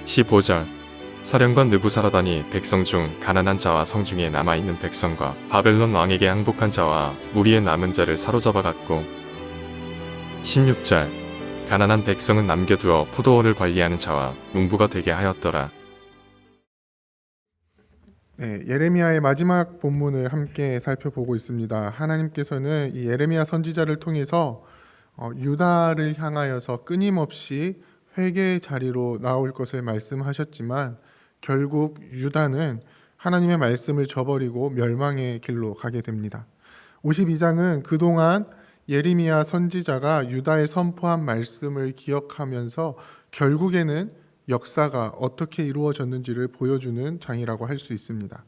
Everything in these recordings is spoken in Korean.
15절 사령관 느부사라단이 백성 중 가난한 자와 성중에 남아있는 백성과 바벨론 왕에게 항복한 자와 무리의 남은 자를 사로잡아 갔고 16절 가난한 백성은 남겨두어 포도원을 관리하는 자와 농부가 되게 하였더라. 네, 예레미야의 마지막 본문을 함께 살펴보고 있습니다. 하나님께서는 이 예레미야 선지자를 통해서 유다를 향하여서 끊임없이 회개의 자리로 나올 것을 말씀하셨지만 결국 유다는 하나님의 말씀을 저버리고 멸망의 길로 가게 됩니다. 52장은 그동안 예레미야 선지자가 유다에 선포한 말씀을 기억하면서 결국에는 역사가 어떻게 이루어졌는지를 보여주는 장이라고 할 수 있습니다.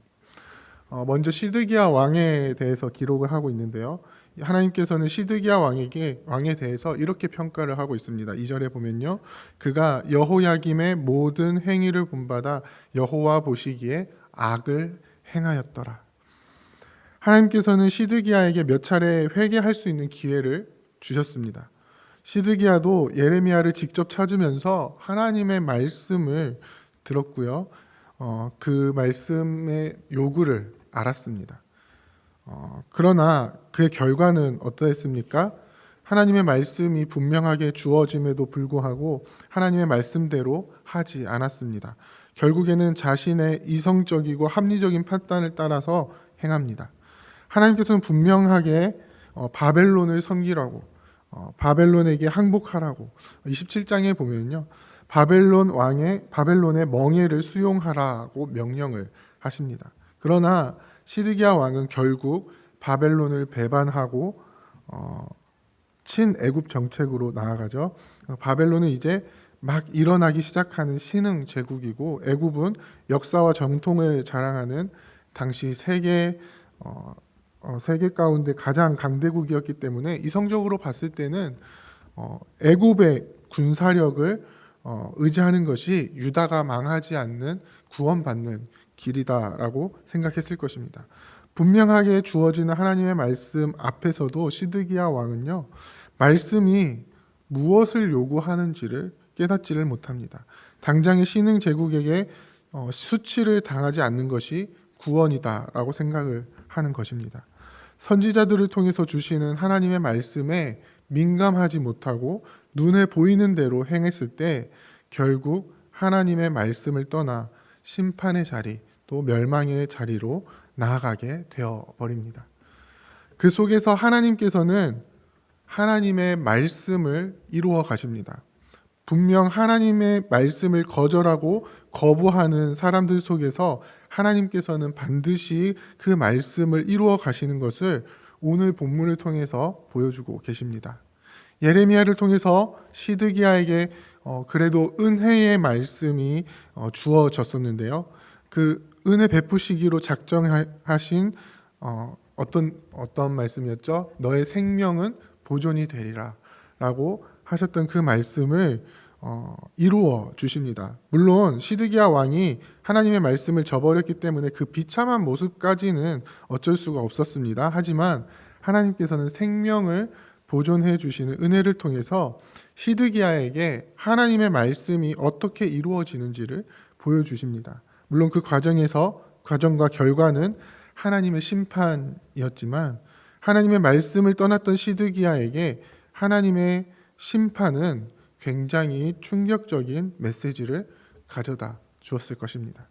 먼저 시드기야 왕에 대해서 기록을 하고 있는데요. 하나님께서는 시드기야 왕에 대해서 이렇게 평가를 하고 있습니다. 2절에 보면요, 그가 여호야김의 모든 행위를 본받아 여호와 보시기에 악을 행하였더라. 하나님께서는 시드기야에게 몇 차례 회개할 수 있는 기회를 주셨습니다. 시드기야도 예레미야를 직접 찾으면서 하나님의 말씀을 들었고요. 그 말씀의 요구를 알았습니다. 그러나 그의 결과는 어떠했습니까? 하나님의 말씀이 분명하게 주어짐에도 불구하고 하나님의 말씀대로 하지 않았습니다. 결국에는 자신의 이성적이고 합리적인 판단을 따라서 행합니다. 하나님께서는 분명하게 바벨론을 섬기라고, 바벨론에게 항복하라고 27장에 보면요, 바벨론의 멍에를 수용하라고 명령을 하십니다. 그러나 시드기야 왕은 결국 바벨론을 배반하고 친애굽 정책으로 나아가죠. 바벨론은 이제 막 일어나기 시작하는 신흥 제국이고, 애굽은 역사와 정통을 자랑하는 당시 세계 가운데 가장 강대국이었기 때문에 이성적으로 봤을 때는 애굽의 군사력을 의지하는 것이 유다가 망하지 않는 구원받는 길이다라고 생각했을 것입니다. 분명하게 주어지는 하나님의 말씀 앞에서도 시드기야 왕은요, 말씀이 무엇을 요구하는지를 깨닫지를 못합니다. 당장의 신흥 제국에게 수치를 당하지 않는 것이 구원이다라고 생각을 하는 것입니다. 선지자들을 통해서 주시는 하나님의 말씀에 민감하지 못하고 눈에 보이는 대로 행했을 때 결국 하나님의 말씀을 떠나 심판의 자리, 또 멸망의 자리로 나아가게 되어버립니다. 그 속에서 하나님께서는 하나님의 말씀을 이루어 가십니다. 분명 하나님의 말씀을 거절하고 거부하는 사람들 속에서 하나님께서는 반드시 그 말씀을 이루어 가시는 것을 오늘 본문을 통해서 보여주고 계십니다. 예레미야를 통해서 시드기야에게 그래도 은혜의 말씀이 주어졌었는데요. 그 은혜 베푸시기로 작정하신 어떤 말씀이었죠? 너의 생명은 보존이 되리라 라고 하셨던 그 말씀을 이루어 주십니다. 물론 시드기야 왕이 하나님의 말씀을 저버렸기 때문에 그 비참한 모습까지는 어쩔 수가 없었습니다. 하지만 하나님께서는 생명을 보존해 주시는 은혜를 통해서 시드기야에게 하나님의 말씀이 어떻게 이루어지는지를 보여주십니다. 물론 그 과정과 결과는 하나님의 심판이었지만 하나님의 말씀을 떠났던 시드기야에게 하나님의 심판은 굉장히 충격적인 메시지를 가져다 주었을 것입니다.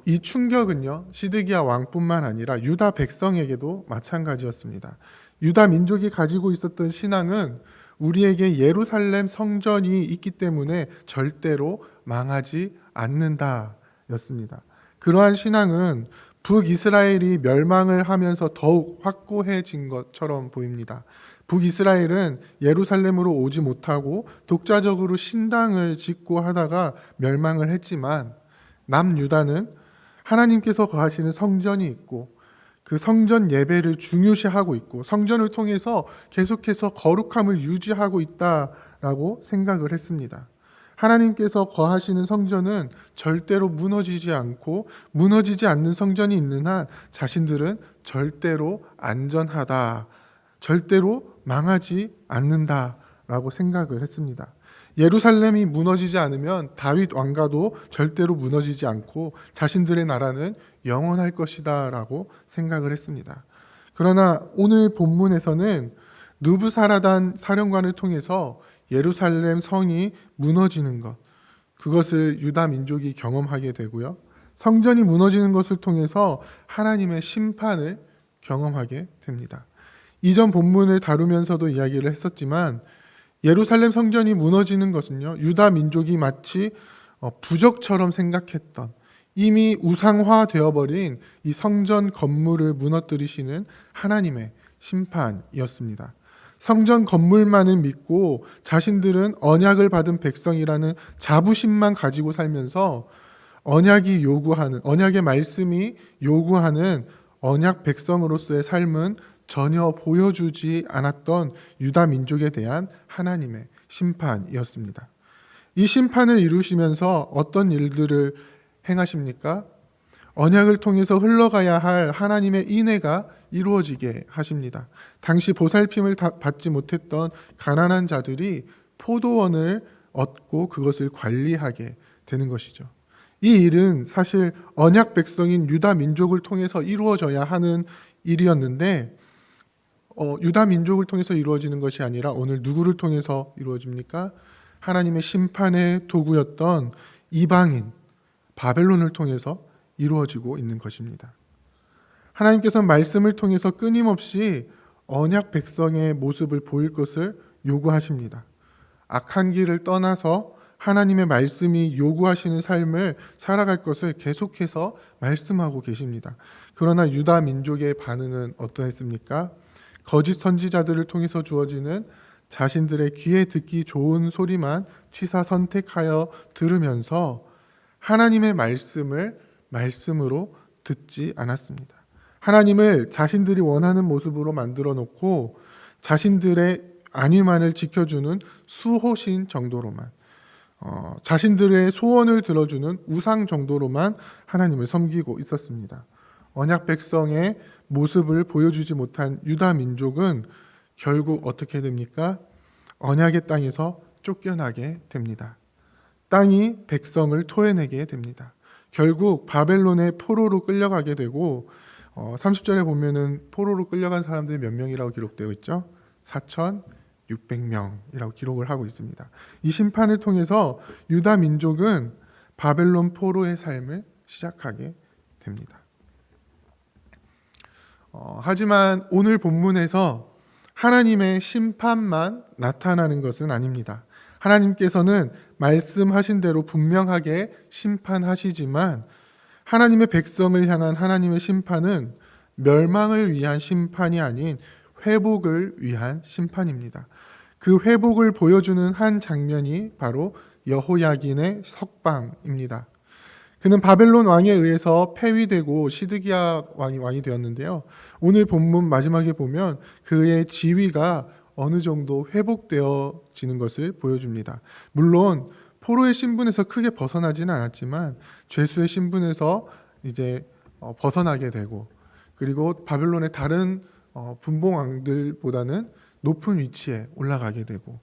이 충격은요, 시드기야 왕뿐만 아니라 유다 백성에게도 마찬가지였습니다. 유다 민족이 가지고 있었던 신앙은 우리에게 예루살렘 성전이 있기 때문에 절대로 망하지 않는다 였습니다. 그러한 신앙은 북이스라엘이 멸망을 하면서 더욱 확고해진 것처럼 보입니다. 북이스라엘은 예루살렘으로 오지 못하고 독자적으로 신당을 짓고 하다가 멸망을 했지만 남유다는 하나님께서 거하시는 성전이 있고 그 성전 예배를 중요시하고 있고 성전을 통해서 계속해서 거룩함을 유지하고 있다라고 생각을 했습니다. 하나님께서 거하시는 성전은 절대로 무너지지 않고 무너지지 않는 성전이 있는 한 자신들은 절대로 안전하다, 절대로 망하지 않는다라고 생각을 했습니다. 예루살렘이 무너지지 않으면 다윗 왕가도 절대로 무너지지 않고 자신들의 나라는 영원할 것이다라고 생각을 했습니다. 그러나 오늘 본문에서는 느부사라단 사령관을 통해서 예루살렘 성이 무너지는 것, 그것을 유다 민족이 경험하게 되고요. 성전이 무너지는 것을 통해서 하나님의 심판을 경험하게 됩니다. 이전 본문을 다루면서도 이야기를 했었지만 예루살렘 성전이 무너지는 것은요, 유다 민족이 마치 부적처럼 생각했던, 이미 우상화되어버린 이 성전 건물을 무너뜨리시는 하나님의 심판이었습니다. 성전 건물만을 믿고 자신들은 언약을 받은 백성이라는 자부심만 가지고 살면서 언약의 말씀이 요구하는 언약 백성으로서의 삶은 전혀 보여주지 않았던 유다 민족에 대한 하나님의 심판이었습니다. 이 심판을 이루시면서 어떤 일들을 행하십니까? 언약을 통해서 흘러가야 할 하나님의 인애가 이루어지게 하십니다. 당시 보살핌을 받지 못했던 가난한 자들이 포도원을 얻고 그것을 관리하게 되는 것이죠. 이 일은 사실 언약 백성인 유다 민족을 통해서 이루어져야 하는 일이었는데 유다 민족을 통해서 이루어지는 것이 아니라 오늘 누구를 통해서 이루어집니까? 하나님의 심판의 도구였던 이방인 바벨론을 통해서 이루어지고 있는 것입니다. 하나님께서는 말씀을 통해서 끊임없이 언약 백성의 모습을 보일 것을 요구하십니다. 악한 길을 떠나서 하나님의 말씀이 요구하시는 삶을 살아갈 것을 계속해서 말씀하고 계십니다. 그러나 유다 민족의 반응은 어떠했습니까? 거짓 선지자들을 통해서 주어지는 자신들의 귀에 듣기 좋은 소리만 취사 선택하여 들으면서 하나님의 말씀을 말씀으로 듣지 않았습니다. 하나님을 자신들이 원하는 모습으로 만들어 놓고 자신들의 안위만을 지켜주는 수호신 정도로만, 자신들의 소원을 들어주는 우상 정도로만 하나님을 섬기고 있었습니다. 언약 백성의 모습을 보여주지 못한 유다 민족은 결국 어떻게 됩니까? 언약의 땅에서 쫓겨나게 됩니다. 땅이 백성을 토해내게 됩니다. 결국 바벨론의 포로로 끌려가게 되고 30절에 보면은 포로로 끌려간 사람들이 몇 명이라고 기록되어 있죠? 4,600명이라고 기록을 하고 있습니다. 이 심판을 통해서 유다 민족은 바벨론 포로의 삶을 시작하게 됩니다. 하지만 오늘 본문에서 하나님의 심판만 나타나는 것은 아닙니다. 하나님께서는 말씀하신 대로 분명하게 심판하시지만 하나님의 백성을 향한 하나님의 심판은 멸망을 위한 심판이 아닌 회복을 위한 심판입니다. 그 회복을 보여주는 한 장면이 바로 여호야긴의 석방입니다. 그는 바벨론 왕에 의해서 폐위되고 시드기야 왕이 되었는데요. 오늘 본문 마지막에 보면 그의 지위가 어느 정도 회복되어지는 것을 보여줍니다. 물론 포로의 신분에서 크게 벗어나지는 않았지만 죄수의 신분에서 이제 벗어나게 되고, 그리고 바벨론의 다른 분봉 왕들보다는 높은 위치에 올라가게 되고,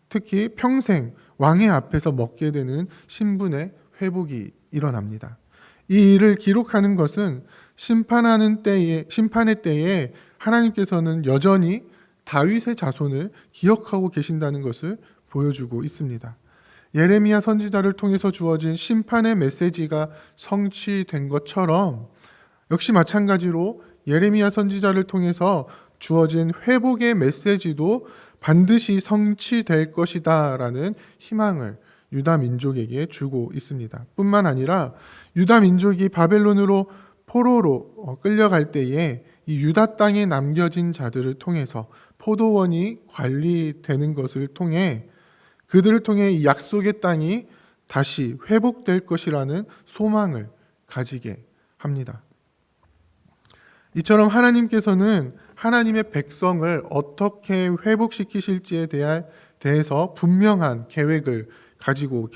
특히 평생 왕의 앞에서 먹게 되는 신분의 회복이 일어납니다. 이 일을 기록하는 것은 심판의 때에 하나님께서는 여전히 다윗의 자손을 기억하고 계신다는 것을 보여주고 있습니다. 예레미야 선지자를 통해서 주어진 심판의 메시지가 성취된 것처럼 역시 마찬가지로 예레미야 선지자를 통해서 주어진 회복의 메시지도 반드시 성취될 것이다라는 희망을 유다 민족에게 주고 있습니다. 뿐만 아니라 유다 민족이 바벨론으로 포로로 끌려갈 때에 이 유다 땅에 남겨진 자들을 통해서 포도원이 관리되는 것을 통해 그들을 통해 이 약속의 땅이 다시 회복될 것이라는 소망을 가지게 합니다. 이처럼 하나님께서는 하나님의 백성을 어떻게 회복시키실지에 대해서 분명한 계획을 가지고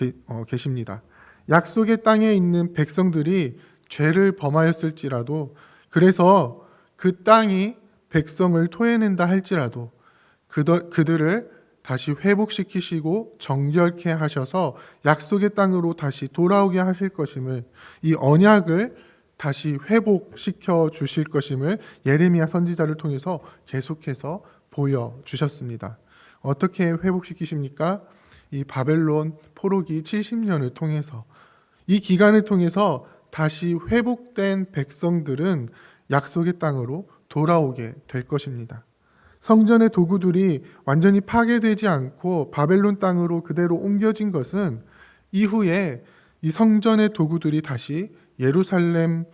계십니다. 약속의 땅에 있는 백성들이 죄를 범하였을지라도, 그래서 그 땅이 백성을 토해낸다 할지라도 그들을 다시 회복시키시고 정결케 하셔서 약속의 땅으로 다시 돌아오게 하실 것임을, 이 언약을 다시 회복시켜 주실 것임을 예레미야 선지자를 통해서 계속해서 보여주셨습니다. 어떻게 회복시키십니까? 이 바벨론 포로기 70년을 통해서, 이 기간을 통해서 다시 회복된 백성들은 약속의 땅으로 돌아오게 될 것입니다. 성전의 도구들이 완전히 파괴되지 않고 바벨론 땅으로 그대로 옮겨진 것은 이후에 이 성전의 도구들이 다시 예루살렘으로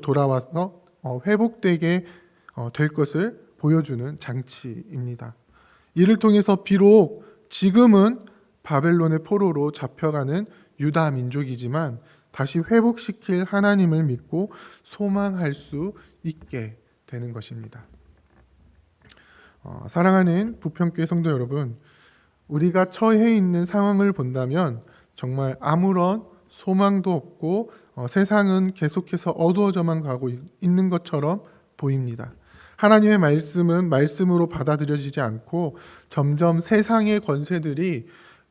돌아와서 회복되게 될 것을 보여주는 장치입니다. 이를 통해서 비록 지금은 바벨론의 포로로 잡혀가는 유다 민족이지만 다시 회복시킬 하나님을 믿고 소망할 수 있게 되는 것입니다. 사랑하는 부평교회 성도 여러분, 우리가 처해 있는 상황을 본다면 정말 아무런 소망도 없고 세상은 계속해서 어두워져만 가고 있는 것처럼 보입니다. 하나님의 말씀은 말씀으로 받아들여지지 않고 점점 세상의 권세들이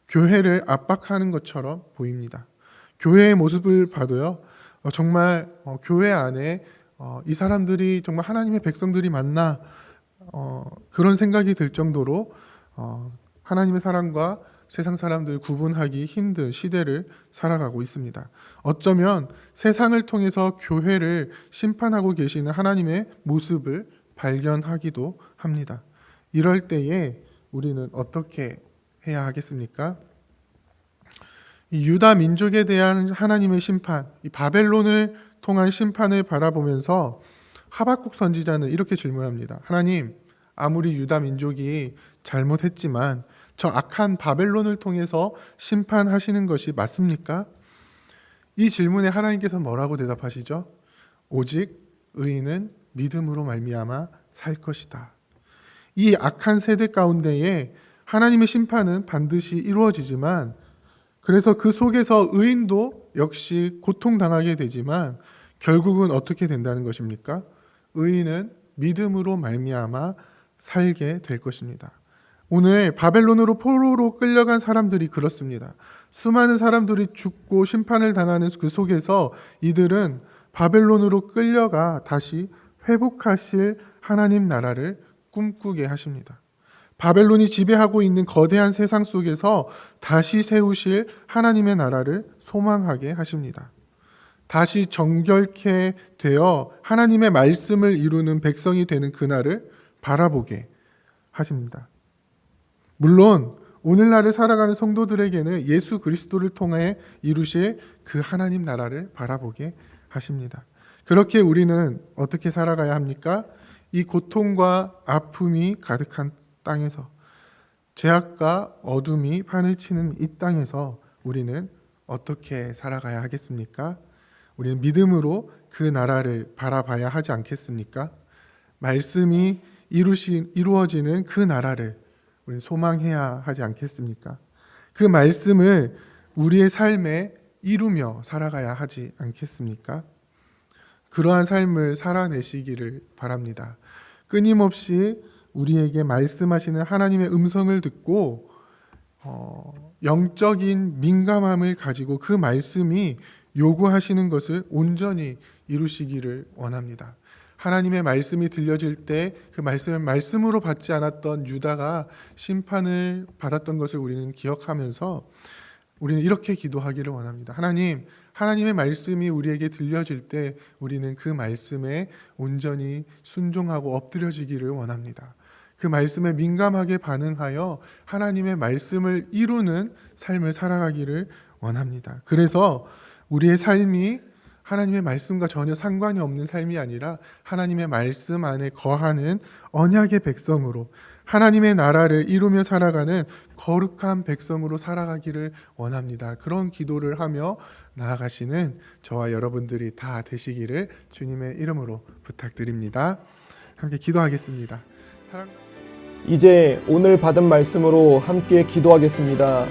교회를 압박하는 것처럼 보입니다. 교회의 모습을 봐도요, 정말 교회 안에 이 사람들이 정말 하나님의 백성들이 맞나, 그런 생각이 들 정도로 하나님의 사람과 세상 사람들 구분하기 힘든 시대를 살아가고 있습니다. 어쩌면 세상을 통해서 교회를 심판하고 계시는 하나님의 모습을 발견하기도 합니다. 이럴 때에 우리는 어떻게 해야 하겠습니까? 이 유다 민족에 대한 하나님의 심판, 이 바벨론을 통한 심판을 바라보면서 하박국 선지자는 이렇게 질문합니다. 하나님, 아무리 유다 민족이 잘못했지만 저 악한 바벨론을 통해서 심판하시는 것이 맞습니까? 이 질문에 하나님께서 뭐라고 대답하시죠? 오직 의인은 믿음으로 말미암아 살 것이다. 이 악한 세대 가운데에 하나님의 심판은 반드시 이루어지지만, 그래서 그 속에서 의인도 역시 고통당하게 되지만 결국은 어떻게 된다는 것입니까? 의인은 믿음으로 말미암아 살게 될 것입니다. 오늘 바벨론으로 포로로 끌려간 사람들이 그렇습니다. 수많은 사람들이 죽고 심판을 당하는 그 속에서 이들은 바벨론으로 끌려가 다시 회복하실 하나님 나라를 꿈꾸게 하십니다. 바벨론이 지배하고 있는 거대한 세상 속에서 다시 세우실 하나님의 나라를 소망하게 하십니다. 다시 정결케 되어 하나님의 말씀을 이루는 백성이 되는 그날을 바라보게 하십니다. 물론 오늘날을 살아가는 성도들에게는 예수 그리스도를 통해 이루실 그 하나님 나라를 바라보게 하십니다. 그렇게 우리는 어떻게 살아가야 합니까? 이 고통과 아픔이 가득한 땅에서, 죄악과 어둠이 판을 치는 이 땅에서 우리는 어떻게 살아가야 하겠습니까? 우리는 믿음으로 그 나라를 바라봐야 하지 않겠습니까? 말씀이 이루어지는 그 나라를 우리는 소망해야 하지 않겠습니까? 그 말씀을 우리의 삶에 이루며 살아가야 하지 않겠습니까? 그러한 삶을 살아내시기를 바랍니다. 끊임없이 우리에게 말씀하시는 하나님의 음성을 듣고 영적인 민감함을 가지고 그 말씀이 요구하시는 것을 온전히 이루시기를 원합니다. 하나님의 말씀이 들려질 때 그 말씀을 말씀으로 받지 않았던 유다가 심판을 받았던 것을 우리는 기억하면서 우리는 이렇게 기도하기를 원합니다. 하나님, 하나님의 말씀이 우리에게 들려질 때 우리는 그 말씀에 온전히 순종하고 엎드려지기를 원합니다. 그 말씀에 민감하게 반응하여 하나님의 말씀을 이루는 삶을 살아가기를 원합니다. 그래서 우리의 삶이 하나님의 말씀과 전혀 상관이 없는 삶이 아니라 하나님의 말씀 안에 거하는 언약의 백성으로 하나님의 나라를 이루며 살아가는 거룩한 백성으로 살아가기를 원합니다. 그런 기도를 하며 나아가시는 저와 여러분들이 다 되시기를 주님의 이름으로 부탁드립니다. 함께 기도하겠습니다. 이제 오늘 받은 말씀으로 함께 기도하겠습니다.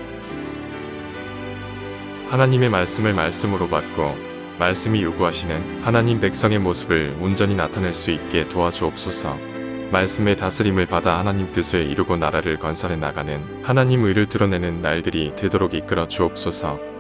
하나님의 말씀을 말씀으로 받고 말씀이 요구하시는 하나님 백성의 모습을 온전히 나타낼 수 있게 도와주옵소서. 말씀의 다스림을 받아 하나님 뜻을 이루고 나라를 건설해 나가는 하나님 의를 드러내는 날들이 되도록 이끌어 주옵소서.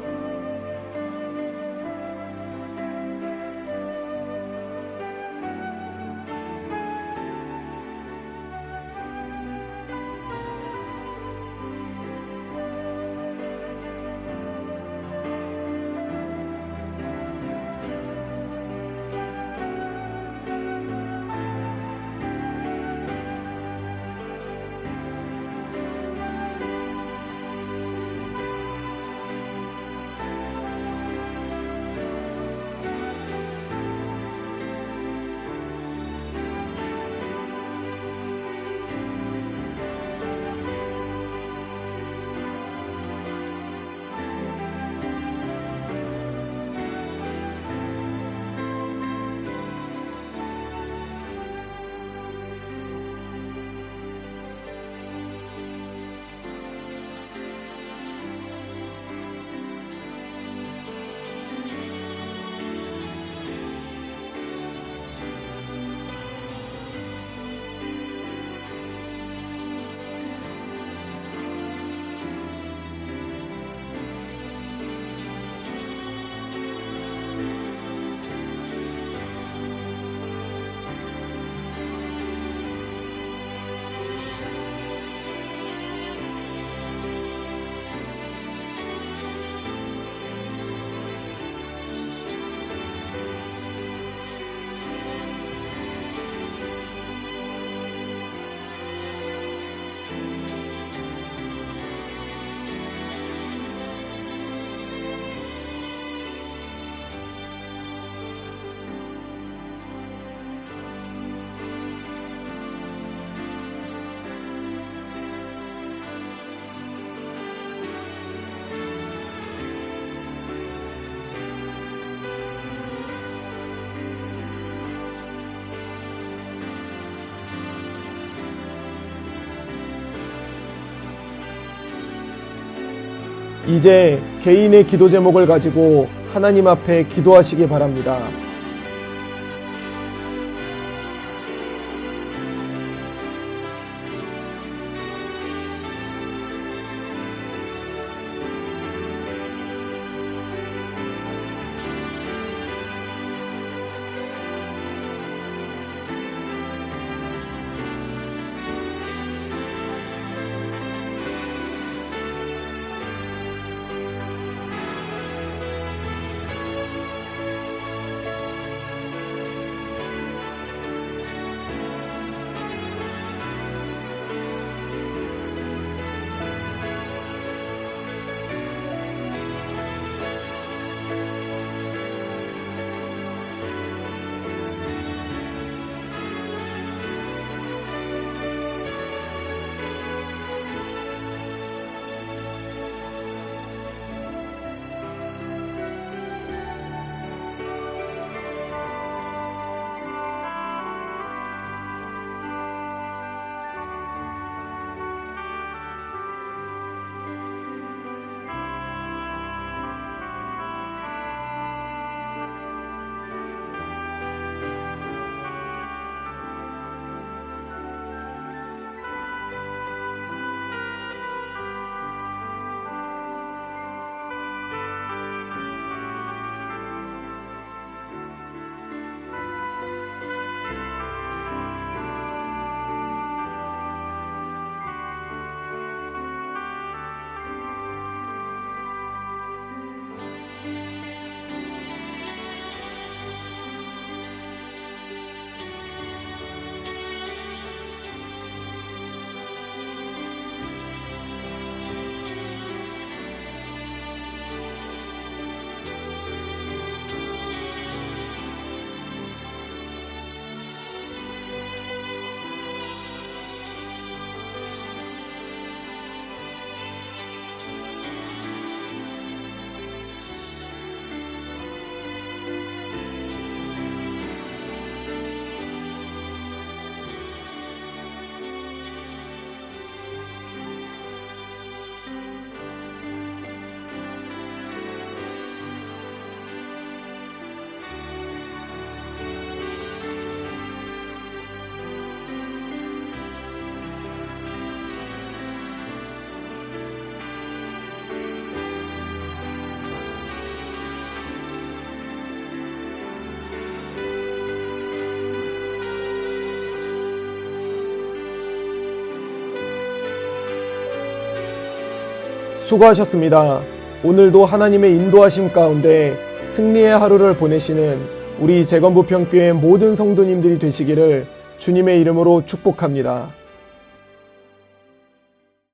이제 개인의 기도 제목을 가지고 하나님 앞에 기도하시기 바랍니다. 수고하셨습니다. 오늘도 하나님의 인도하심 가운데 승리의 하루를 보내시는 우리 재건부평교회 모든 성도님들이 되시기를 주님의 이름으로 축복합니다.